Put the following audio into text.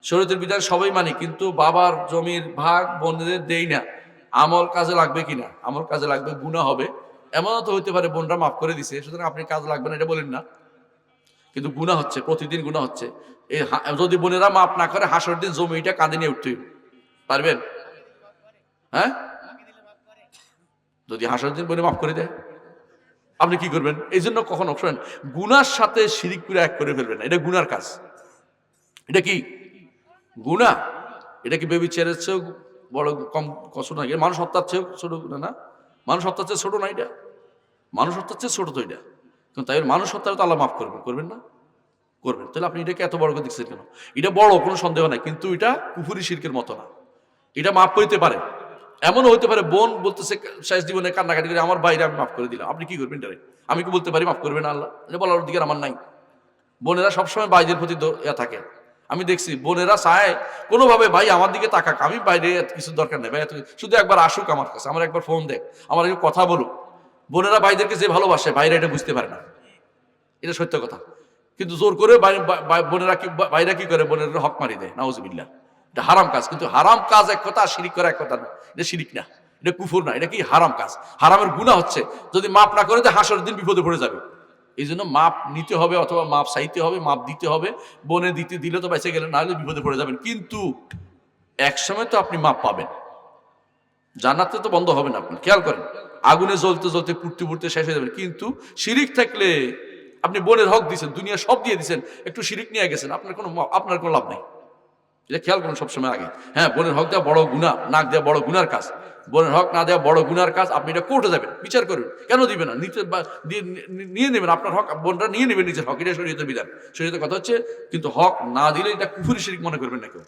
শরীয়তের বিধান সবাই মানি, কিন্তু বাবার জমির ভাগ বোনদের দেই না। আমল কাজে লাগবে কিনা? আমল কাজে লাগবে, গুনাহ হবে। এমনও তো হইতে পারে বোনরা মাফ করে দিছে, সুতরাং আপনি কাজ লাগবে না এটা বলেন না, কিন্তু গুনাহ হচ্ছে, প্রতিদিন গুনাহ হচ্ছে। এই যদি বোনেরা মাফ না করে, হাসর দিন জমিটা কাঁধে নিয়ে উঠতে হইবে। পারবেন? হ্যাঁ, যদি হাসর দিন বোনে মাফ করে দেয় আপনি কি করবেন? এই জন্য কখনো শোনেন, গুনার সাথে শিরিক করে এক করে ফেলবেন না, এটা গুনার কাজ। এটা কি গুনাহ? এটা কি ব্যভিচারের চেয়েও বড়, কম ছোট না? মানুষ হত্যার চেয়েও ছোট গুনাহ না? মানুষ হত্যার চেয়ে ছোট না এটা? মানুষ হত্যার চেয়ে ছোট তো এটা। কিন্তু তাই মানুষ হত্যার তো আল্লাহ মাফ করবেন, করবেন না? করবেন। তাহলে আপনি এটাকে এত বড় করে দেখছেন কেন? এটা বড়, কোনো সন্দেহ নাই, কিন্তু এটা কুফরি শিরকের মতো না। এটা মাফ করতে পারে। এমনও হইতে পারে বোন বলতেছে শেষ জীবনে কান্নাকাটি করে, আমার ভাইরে আমি মাফ করে দিলাম। আপনি কি করবেন এটারে? আমি কি বলতে পারি মাফ করবেন আল্লাহ? এটা বলার অধিকার আমার নাই। বোনেরা সবসময় ভাইদের প্রতি থাকে। আমি দেখছি বোনেরা চায় কোনোভাবে ভাই আমার দিকে তাকাক, আমি বাইরে কিছু দরকার নেই ভাই, শুধু একবার আসুক আমার কাছে, আমার একবার ফোন দেখ, আমার একটু কথা বলুক। বোনেরা ভাইদেরকে যে ভালোবাসে ভাইরা এটা বুঝতে পারে না, এটা সত্য কথা। কিন্তু জোর করে বোনেরা কি, ভাইরা কি করে, বোনেরা হক মারি দেয়, নাউজুবিল্লাহ। এটা হারাম কাজ। কিন্তু হারাম কাজ এক কথা, শিরিক করা এক কথা না। এটা শিরিক না, এটা কুফর না, এটা কি হারাম কাজ। হারামের গুনাহ হচ্ছে, যদি মাপ না করে তো হাসরের দিন বিপদে পড়ে যাবে। এই জন্য মাপ নিতে হবে, অথবা মাপ চাইতে হবে, মাপ দিতে হবে। বোনে দিলে তো বেঁচে গেলেন, নাহলে বিপদে পড়ে যাবেন। কিন্তু একসময় তো আপনি মাপ পাবেন, জান্নাতে তো বন্ধ হবে না। আপনি খেয়াল করেন, আগুনে জ্বলতে জ্বলতে পুড়তে পুড়তে শেষ হয়ে যাবেন। কিন্তু শিরিক থাকলে, আপনি বোনের হক দিয়েছেন, দুনিয়া সব দিয়ে দিয়েছেন, একটু শিরিক নিয়ে গেছেন, আপনার কোনো লাভ নেই। এটা খেয়াল করুন সবসময় আগে। হ্যাঁ, বোনের হক দেওয়া বড় গুনাহ, নাক দেওয়া বড় গুনার কাজ। বোনের হক না দেওয়া বড় গুনার কাজ। আপনি এটা কোর্টে যাবেন, বিচার করুন, কেন দিবে না, নিয়ে নেবেন আপনার হক, বোনরা নিয়ে নেবেন নিজের হক। এটা শরীয়তের বিধান, শরীয়তের কথা হচ্ছে। কিন্তু হক না দিলে এটা কুফরি শিরিক মনে করবেন না কেউ।